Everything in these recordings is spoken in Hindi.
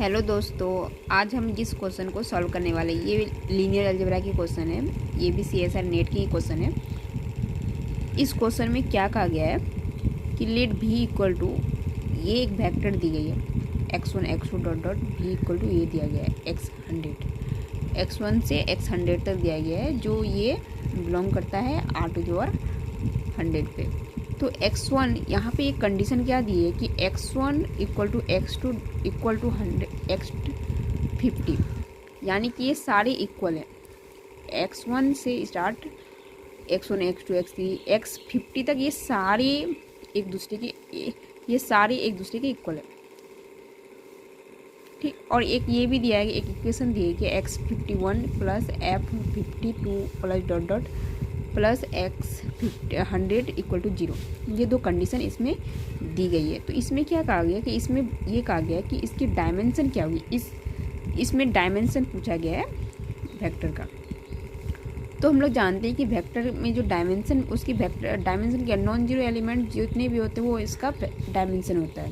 हेलो दोस्तों, आज हम जिस क्वेश्चन को सॉल्व करने वाले हैं ये लीनियर अलजेब्रा की क्वेश्चन है। ये भी CSR नेट की क्वेश्चन है। इस क्वेश्चन में क्या कहा गया है कि लेट भी इक्वल टू, ये एक वेक्टर दी गई है x1 x2 डॉट डॉट भी इक्वल टू ये दिया गया है x100 से x100 तक दिया गया है, जो ये बिलोंग करता है R⁴ पे। तो x1 यहाँ पे एक कंडीशन क्या दी है कि x1 equal to x2 equal to 50, यानी कि ये सारे इक्वल हैं। x1 से start x1 x2 x3 x50 तक ये सारे एक दूसरे के इक्वल है। ठीक, और एक ये भी दिया है कि एक इक्वेशन दी है कि x51 plus f52 plus dot dot plus x100 equal to 0। ये दो कंडीशन इसमें दी गई है। तो इसमें क्या कहा गया कि इसमें ये कहा गया कि इसकी डायमेंशन क्या होगी। इसमें डायमेंशन पूछा गया है वेक्टर का। तो हम लोग जानते हैं कि वेक्टर में जो डायमेंशन, उसकी वेक्टर डायमेंशन क्या, नॉन जीरो एलिमेंट जितने भी होते हैं वो इसका डायमेंशन होता है।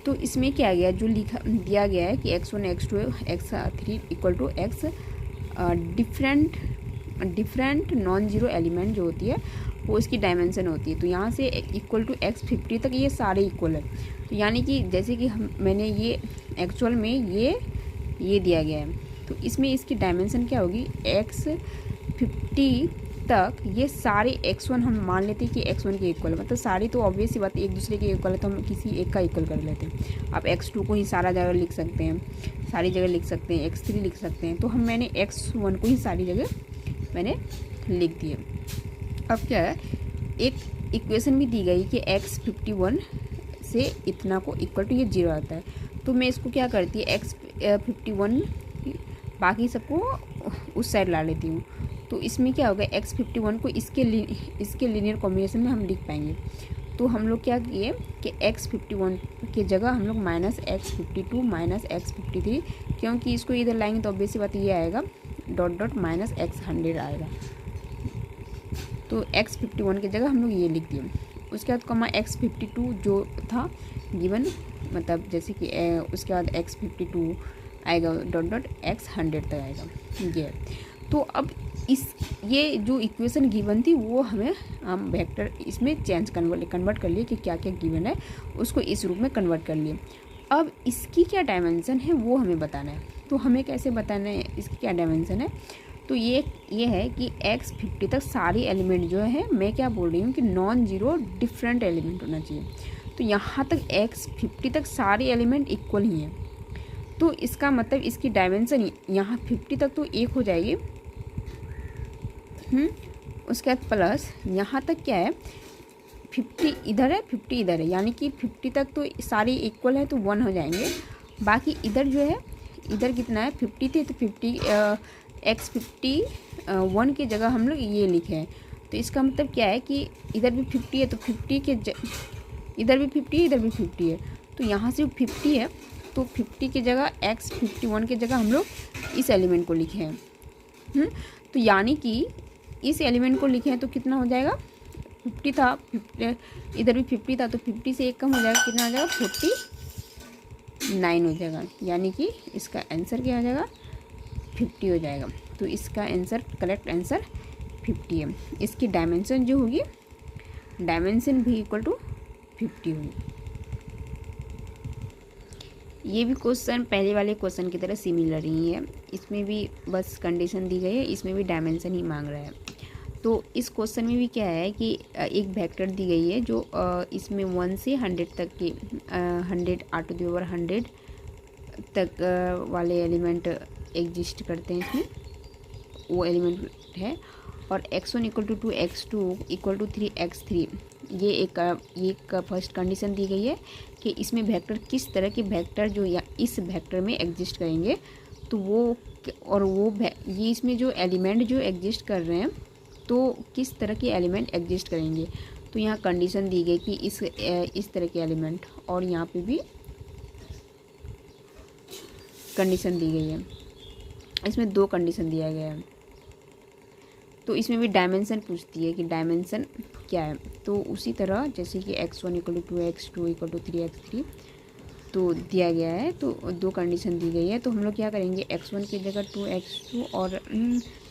तो इसमें क्या गया, जो लिखा दिया गया है कि x1 x2 x3 equal to x different non zero element जो होती है वो इसकी डायमेंशन होती है। तो यहाँ से इक्वल टू x50 तक ये सारे इक्वल है। तो यानी कि जैसे कि मैंने ये एक्चुअल में ये दिया गया है, तो इसमें इसकी डायमेंशन क्या होगी, x50 तक ये सारे x1 हम मान लेते हैं कि x1 के इक्वल है। मतलब सारी तो ऑब्वियस ही बात है, एक दूसरे के इक्वल है, तो हम किसी एक का इक्वल कर लेते हैं। आप x2 को ही सारा जगह लिख सकते हैं, सारी जगह लिख सकते हैं, x3 लिख सकते हैं। तो मैंने x1 को ही सारी जगह मैंने लिख दिए। अब क्या है, एक इक्वेशन भी दी गई कि x51 से इतना को इक्वल टू ये 0 आता है। तो मैं इसको क्या करती है, x51 बाकी सबको उस साइड ला लेती हूँ। तो इसमें क्या होगा, x51 को इसके लीनियर कॉम्बिनेशन में हम लिख पाएंगे। तो हम लोग क्या किए कि x51 की जगह हम लोग माइनस x52 माइनस x53, क्योंकि इसको इधर लाएंगे तो ऑब्वियस बात ये आएगा डॉट डॉट माइनस x100 आएगा। तो x51 की जगह हम लोग ये लिख दिए। उसके बाद कॉमा x52 जो था गिवन, मतलब जैसे कि उसके बाद x52 आएगा डॉट डॉट x100 तक आएगा ये। तो अब ये जो इक्वेशन गिवन थी वो हम वेक्टर इसमें कन्वर्ट कर लिए कि क्या क्या गिवन है उसको इस रूप में कन्वर्ट कर लिए। अब इसकी क्या डायमेंशन है वो हमें बताना है। तो हमें कैसे बताना है इसकी क्या डायमेंशन है, तो ये है कि x50 तक सारी एलिमेंट जो है, मैं क्या बोल रही हूँ कि नॉन जीरो डिफरेंट एलिमेंट होना चाहिए। तो यहाँ तक x50 तक सारे एलिमेंट इक्वल ही हैं। तो इसका मतलब इसकी डायमेंशन यहाँ 50 तक तो एक हो जाएगी। उसके बाद प्लस यहाँ तक क्या है, 50 इधर है 50 इधर है, यानी कि 50 तक तो सारे इक्वल है तो 1 हो जाएंगे। बाकी इधर जो है, इधर कितना है 50 थे तो 50 x51 की जगह हम लोग ये लिखे हैं। तो इसका मतलब क्या है कि इधर भी 50 है तो 50 के इधर भी 50 है इधर भी 50 है। तो यहाँ से 50 है तो 50 की जगह x51 की जगह हम लोग इस एलिमेंट को लिखे हैं। तो यानी कि इस एलिमेंट को लिखे हैं तो कितना हो जाएगा, 50 था, इधर भी 50 था तो 50 से एक कम हो जाएगा, कितना हो जाएगा 49 हो जाएगा। यानी कि इसका आंसर क्या हो जाएगा, 50 हो जाएगा। तो इसका आंसर, करेक्ट आंसर 50 है। इसकी डायमेंशन जो होगी, डायमेंशन भी इक्वल टू 50 होगी। ये भी क्वेश्चन पहले वाले क्वेश्चन की तरह सिमिलर ही है। इसमें भी बस कंडीशन दी गई है, इसमें भी डायमेंशन ही मांग रहा है। तो इस क्वेश्चन में भी क्या है कि एक वेक्टर दी गई है जो इसमें 1 से 100 तक के 100 R⁴ तक वाले एलिमेंट एग्जिस्ट करते हैं। इसमें वो एलिमेंट है। और x1 equal to 2 x2 equal to 3 x3, ये एक फर्स्ट कंडीशन दी गई है कि इसमें वेक्टर किस तरह के वेक्टर जो या इस वेक्टर में एग्जिस्ट करेंगे। तो वो और वो ये इसमें जो एलिमेंट जो एग्जिस्ट कर रहे हैं तो किस तरह के एलिमेंट एग्जिस्ट करेंगे। तो यहाँ कंडीशन दी गई कि इस तरह के एलिमेंट, और यहाँ पे भी कंडीशन दी गई है। इसमें 2 कंडीशन दिया गया है। तो इसमें भी डायमेंशन पूछती है कि डायमेंशन क्या है। तो उसी तरह जैसे कि x1 equal to 2 x2 equal to 3 x3, तो दिया गया है, तो दो कंडीशन दी गई है। तो हम लोग क्या करेंगे, x1 की जगह 2x2 और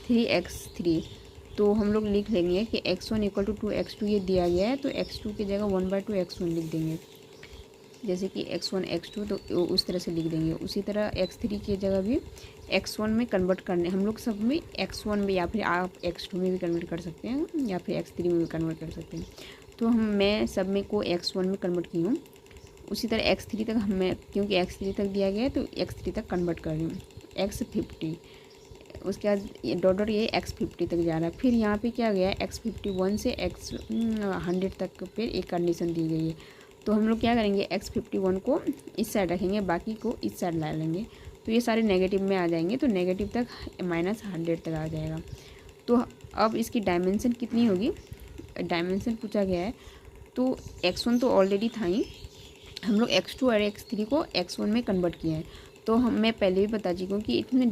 3x3, तो हम लोग लिख लेंगे कि x1 इक्वल टू 2x2 ये दिया गया है, तो x2 की जगह 1/2 x1 लिख देंगे। जैसे कि x1 x2 तो उस तरह से लिख देंगे। उसी तरह x3 की जगह भी x1 में कन्वर्ट करने, हम लोग सब में x1 में, या फिर आप x2 में भी कन्वर्ट कर सकते हैं, या फिर x3 में भी कन्वर्ट कर सकते हैं। तो मैं सब में को x1 में कन्वर्ट की हूँ। उसी तरह x3 तक हमें, क्योंकि x3 तक दिया गया है तो x3 तक कन्वर्ट कर रही हूँ। x50, उसके बाद डॉट ये x50 तक जा रहा है। फिर यहाँ पे क्या गया है, x51 से x100 तक फिर एक कंडीशन दी गई है। तो हम लोग क्या करेंगे, x51 को इस साइड रखेंगे, बाकी को इस साइड ला लेंगे, तो ये सारे नेगेटिव में आ जाएंगे, तो नेगेटिव तक -100 तक आ जाएगा। तो अब इसकी डायमेंशन कितनी होगी, डायमेंशन पूछा गया है। तो x1 तो ऑलरेडी था ही, हम लोग x2 और x3 को x1 में कन्वर्ट किए हैं। तो मैं पहले भी बता चुकी हूँ कि इसमें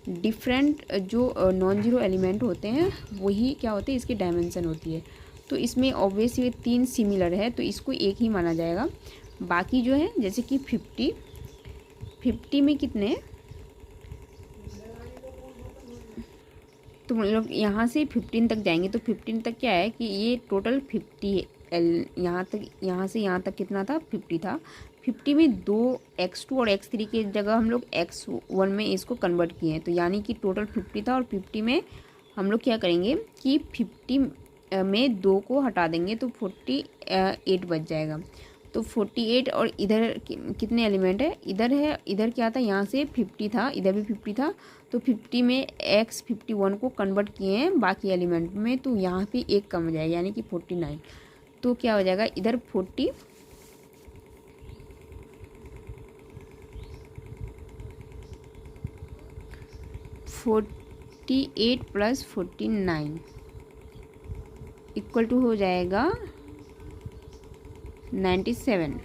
डिफरेंट जो नॉन जीरो एलिमेंट होते हैं वही क्या होते हैं, इसकी डायमेंशन होती है। तो इसमें ऑब्वियस ये 3 सिमिलर है, तो इसको एक ही माना जाएगा। बाकी जो है जैसे कि 50 में कितने, तो मतलब यहाँ से 15 तक जाएंगे, तो 15 तक क्या है कि ये टोटल 50 यहाँ तक, यहाँ से यहाँ तक कितना था, 50 था। 50 में 2 x2 और x3 की जगह हम लोग x1 में इसको कन्वर्ट किए हैं, तो यानी कि टोटल 50 था। और 50 में हम लोग क्या करेंगे कि 50 में 2 को हटा देंगे, तो 48 बच जाएगा। तो 48, और इधर कितने एलिमेंट है, इधर क्या था, यहाँ से 50 था, इधर भी 50 था, तो 50 में x51 को कन्वर्ट किए हैं बाकी एलिमेंट में, तो यहाँ पे एक कम हो जाएगा, यानी कि 49। तो क्या हो जाएगा, इधर 48 प्लस 49 इक्वल टू हो जाएगा 97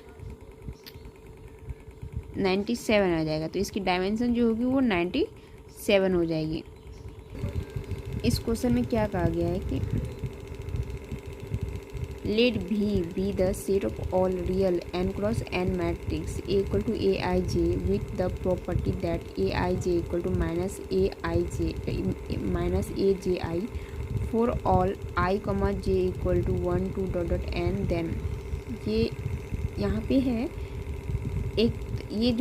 आ जाएगा। तो इसकी डायमेंशन जो होगी वो 97 हो जाएगी। इस क्वेश्चन में क्या कहा गया है कि let V be the set of all real n cross n matrix equal to aij with the property that aij equal to -aji for all i, j equal to 1 2 dot n। Then ये यहाँ पे है एक, ये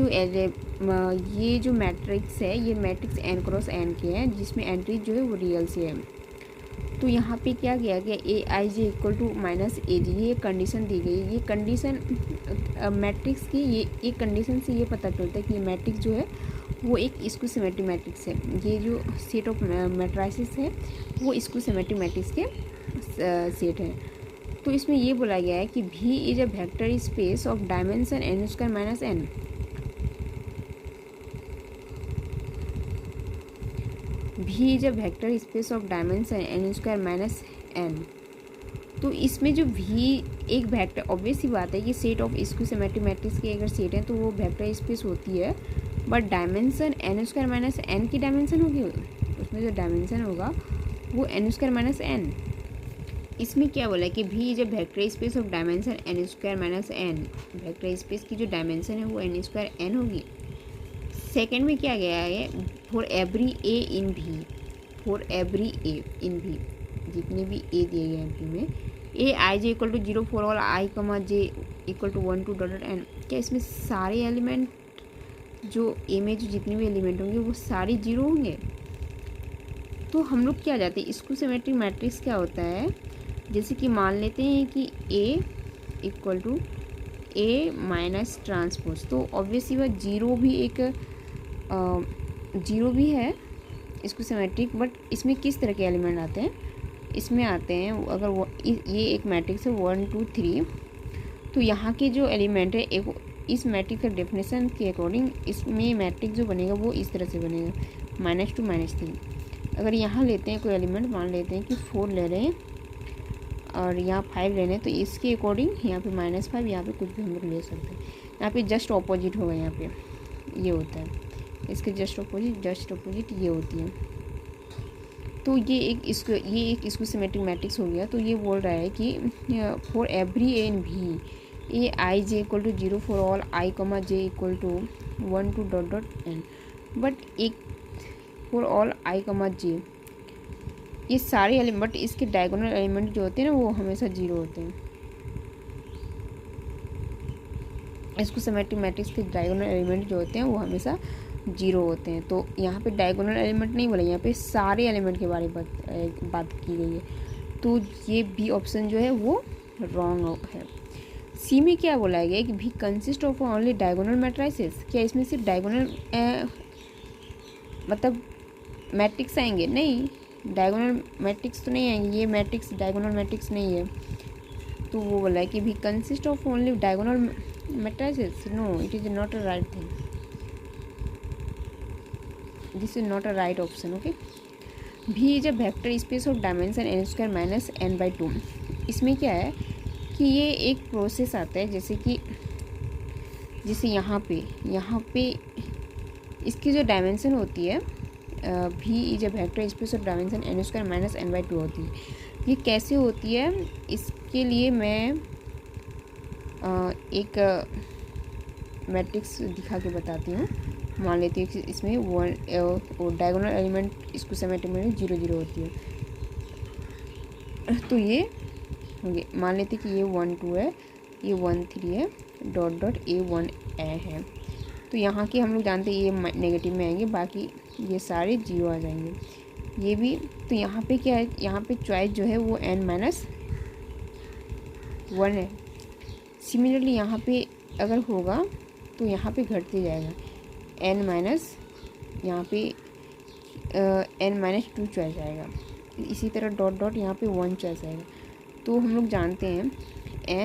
जो मैट्रिक्स है, ये मैट्रिक्स n क्रॉस n के है, जिसमें एंट्री जो है वो रियल से है। तो यहाँ पे क्या किया गया, aij इक्वल टू -aj, ये कंडीशन दी गई। ये कंडीशन मैट्रिक्स की, ये एक कंडीशन से ये पता चलता है कि ये मैट्रिक्स जो है वो एक स्क्यू सिमेट्रिक मैट्रिक्स है। ये जो सेट ऑफ मैट्राइसिस है वो स्क्यू सिमेट्रिक मैट्रिक्स के सेट है। तो इसमें ये बोला गया है कि V is a vector space of dimension n² - n। V is a vector space of dimension n² - n। तो इसमें जो V एक वेक्टर, ऑब्वियस सी बात है कि set of skew symmetric matrix के अगर सेट है तो वो वेक्टर स्पेस होती है, बट डायमेंशन n² - n की डायमेंशन होगी, उसमें जो डायमेंशन होगा वो n² - n। इसमें क्या बोला है कि V is a vector space of dimension n² - n। Vector space की जो डायमेंशन है वो n² n होगी। सेकेंड में क्या गया है, for every a in V, for every a in V, जितने भी a दिए गए हैं V में, aij equal to 0 for all i, j equal to 1 2 dot n। क्या इसमें सारे एलिमेंट जो a में जो जितने भी एलिमेंट होंगे वो सारे 0 होंगे? तो हम लोग क्या जाते हैं, स्क्यू सिमेट्रिक मैट्रिक्स क्या होता है, जैसे कि मान लेते हैं कि A equal to A minus transpose, तो ऑब्वियसली वह 0 भी एक 0 भी है स्क्यू सिमेट्रिक। बट इसमें किस तरह के एलिमेंट आते हैं, इसमें आते हैं अगर वो ये एक मैट्रिक्स है 1 2 3, तो यहाँ के जो एलिमेंट है एक, इस मैट्रिक्स का डेफिनेशन के अकॉर्डिंग इसमें मैट्रिक्स जो बनेगा वो इस तरह से बनेगा, -2 -3। अगर यहाँ लेते हैं कोई एलिमेंट, मान लेते हैं कि 4 ले रहे हैं और यहाँ 5 ले रहे हैं, तो इसके अकॉर्डिंग यहाँ पे -5, यहाँ पे कुछ भी हम लोग ले सकते हैं। यहाँ पे जस्ट ऑपोजिट होगा, यहाँ पे ये होता है, इसके जस्ट ऑपोजिट ये होती है। तो ये एक स्क्यू सिमेट्रिक मैट्रिक्स हो गया। तो ये बोल रहा है कि for every A in V, A I J equal to 0 for all I comma J equal to 1 two dot dot N, but एक for all I comma J, ये सारे एलिमेंट, बट इसके डायगोनल एलिमेंट जो होते हैं ना वो हमेशा 0 होते हैं। इसको सिमेट्रिक मैट्रिक्स के डायगोनल एलिमेंट जो होते हैं वो हमेशा 0 होते हैं। तो यहाँ पे डायगोनल एलिमेंट नहीं बोला, यहाँ पे सारे एलिमेंट के बारे में बात की गई है। तो ये बी ऑप्शन जो है वो रॉन्ग है। सी में क्या बोला गया कि V consist of only diagonal matrices, क्या इसमें सिर्फ डायगोनल मतलब मैट्रिक्स आएंगे? नहीं, डायगोनल मैट्रिक्स तो नहीं आएंगे, ये मैट्रिक्स डायगोनल मैट्रिक्स नहीं है। तो वो बोला है कि V consist of only diagonal matrices, no it is not a right thing, this is not a right option. Okay, V is a vector space of dimension N square minus N by two. इसमें क्या है कि ये एक प्रोसेस आता है, जैसे यहाँ पे इसकी जो डायमेंशन होती है V is a vector space of dimension N square minus N by two होती है। ये कैसे होती है, इसके लिए मैं एक मैट्रिक्स दिखा के बताती हूँ। मान लेती हूँ कि इसमें वन डायगोनल एलिमेंट इसको सिमेट्रिक में 0 0 होती है। तो ये होंगे, मान लेते कि ये 1 2 है, ये 1 3 है, डॉट डॉट ए 1 ए है। तो यहाँ के हम लोग जानते हैं ये नेगेटिव में आएंगे, बाकी ये सारे 0 आ जाएंगे। ये भी, तो यहाँ पे क्या है, यहाँ पे चॉइस जो है वो n माइनस 1 है। सिमिलरली यहाँ पे अगर होगा तो यहाँ पे घटते जाएगा n माइनस, यहाँ पे n माइनस 2 चॉइस आएगा। इसी तरह डॉट डॉट यहाँ पे 1 चॉइस आएगा। तो हम लोग जानते हैं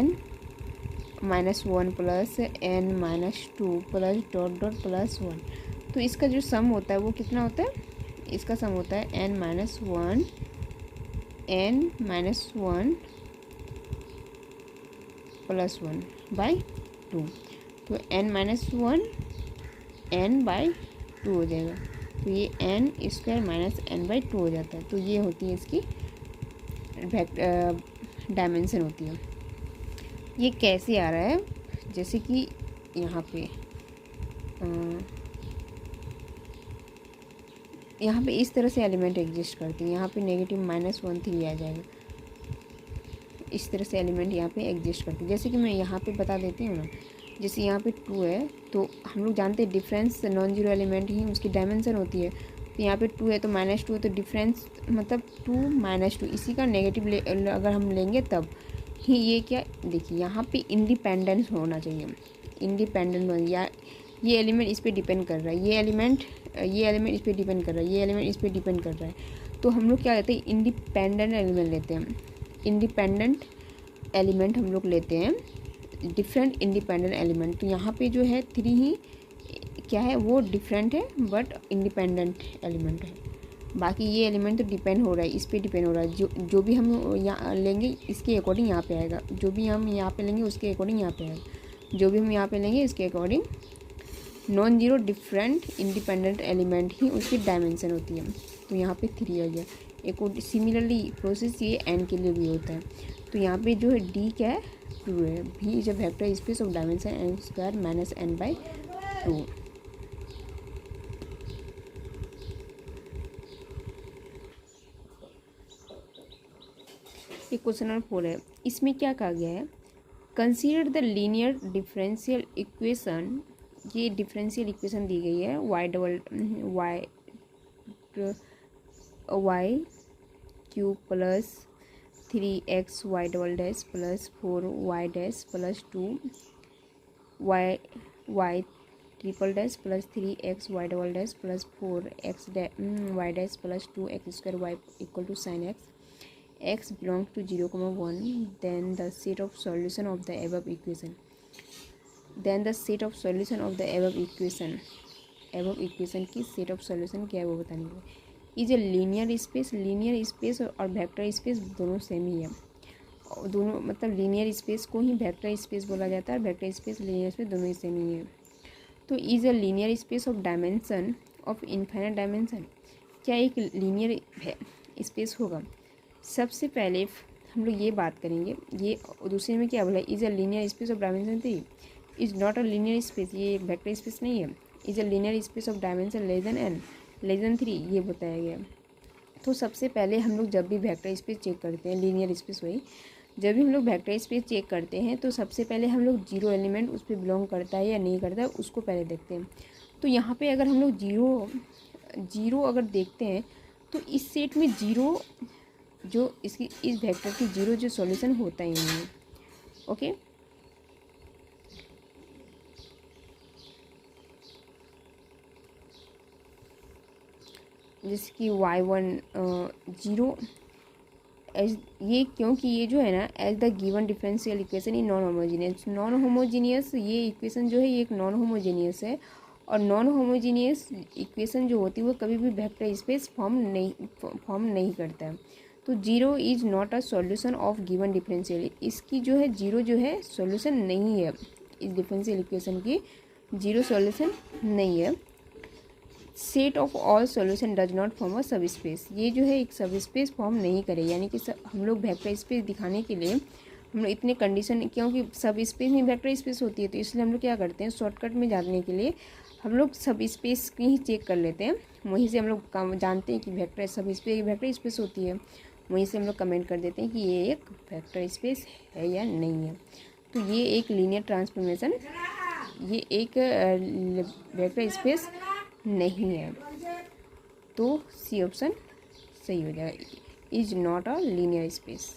n minus 1 plus n minus 2 plus dot dot plus 1। तो इसका जो सम होता है वो कितना होता है, इसका सम होता है n माइनस 1 प्लस 1 बाई 2। तो n माइनस 1 n बाई 2 हो जाएगा। तो ये n square minus n by 2 हो जाता है। तो ये होती है इसकी डायमेंशन होती है। ये कैसे आ रहा है, जैसे कि यहाँ पे इस तरह से एलिमेंट एग्जिस्ट करते हैं। यहाँ पे नेगेटिव माइनस 1 3 आ जाएगा, इस तरह से एलिमेंट यहाँ पे एग्जिस्ट करते हैं। जैसे कि मैं यहाँ पे बता देती हूँ ना, जैसे यहाँ पे 2 है, तो हम लोग जानते हैं डिफरेंस नॉन जीरो एलिमेंट ही उसकी डायमेंशन होती है। तो यहाँ पे 2 है तो माइनस 2 है, तो डिफरेंस मतलब 2 माइनस 2, इसी का नेगेटिव अगर हम लेंगे तब ही ये क्या, देखिए यहाँ पे इंडिपेंडेंस होना चाहिए, इंडिपेंडेंट हो, या ये एलिमेंट इस पर डिपेंड कर रहा है, ये एलिमेंट इस पर डिपेंड कर रहा है, ये एलिमेंट इस पर डिपेंड कर रहा है। तो हम लोग क्या लेते हैं, इंडिपेंडेंट एलिमेंट लेते हैं। इंडिपेंडेंट एलिमेंट हम लोग लेते हैं, डिफरेंट इंडिपेंडेंट एलिमेंट। तो यहाँ पे जो है 3 ही क्या है, वो डिफरेंट है बट इंडिपेंडेंट एलिमेंट है। बाकी ये एलिमेंट तो डिपेंड हो रहा है, इस पर डिपेंड हो रहा है। जो भी हम यहाँ लेंगे इसके अकॉर्डिंग यहाँ पे आएगा, जो भी हम यहाँ पे लेंगे उसके अकॉर्डिंग यहाँ पे आएगा, जो भी हम यहाँ पे लेंगे इसके according. Non zero different independent element ही उसकी डायमेंशन होती है। तो यहाँ पे 3 आ गया। एक सिमिलरली प्रोसेस ये n के लिए भी होता है। तो यहाँ पे जो है d क्या है, 2 है। V is a vector space of dimension n square minus n by 2। ये क्वेश्चन नंबर 4 है। इसमें क्या कहा गया है, consider the linear differential equation. ये डिफरेंशियल इक्वेशन दी गई है y cube plus 3x y double dash plus 4y dash plus 2y triple dash plus 3x y double dash plus 4x y dash plus 2x square y equal to sine x belongs to 0,1, then the set of solution of the above equation, की सेट ऑफ सॉल्यूशन क्या है वो बताने के लिए। इज ए लीनियर स्पेस और वेक्टर स्पेस दोनों सेम ही है। दोनों मतलब लीनियर स्पेस को ही वेक्टर स्पेस बोला जाता है और वेक्टर स्पेस लीनियर स्पेस दोनों ही सेम ही है। तो is a linear space of dimension of infinite dimension, क्या एक लीनियर स्पेस होगा। सबसे पहले हम लोग ये बात करेंगे। ये दूसरे में क्या बोला, is a linear space of dimension 3, is not a linear space, ये एक वेक्टर स्पेस नहीं है। Is a linear space of dimension less than n less than 3, ये बताया गया। तो सबसे पहले हम लोग जब भी वेक्टर स्पेस चेक करते हैं, लीनियर स्पेस वही, जब भी हम लोग वेक्टर स्पेस चेक करते हैं तो सबसे पहले हम लोग जीरो एलिमेंट उस पर बिलोंग करता है या नहीं करता है उसको पहले देखते हैं। तो यहाँ पे अगर हम लोग जीरो अगर देखते हैं तो इस सेट में जीरो जो इसकी इस वेक्टर की जीरो जो सॉल्यूशन होता ही नहीं है। ओके, जैसे कि y1 जीरो एज, ये क्योंकि ये जो है ना as the given differential equation in non homogeneous ये इक्वेशन जो है ये एक नॉन होमोजीनियस है। और नॉन होमोजीनियस इक्वेशन जो होती है वो कभी भी वेक्टर स्पेस फॉर्म नहीं करता है। तो zero is not a solution of given differential, इसकी जो है जीरो जो है सॉल्यूशन नहीं है, इस डिफरेंशियल इक्वेशन की जीरो सॉल्यूशन नहीं है। Set of all solution does not form a सब स्पेस, ये जो है एक सब स्पेस फॉर्म नहीं करे, यानी कि हम लोग वेक्टर स्पेस दिखाने के लिए हम लोग इतने कंडीशन, क्योंकि सब स्पेस में वेक्टर स्पेस होती है तो इसलिए हम लोग क्या करते हैं शॉर्टकट में जाने के लिए हम लोग सब स्पेस की ही चेक कर लेते हैं। वहीं से हम लोग जानते हैं कि वेक्टर सब स्पेस वेक्टर स्पेस होती है, वहीं से हम लोग कमेंट कर देते हैं कि ये एक वेक्टर स्पेस है या नहीं है। तो ये एक लीनियर ट्रांसफॉर्मेशन, ये एक वेक्टर स्पेस नहीं है। तो सी ऑप्शन सही हो जाएगा, is not a linear space.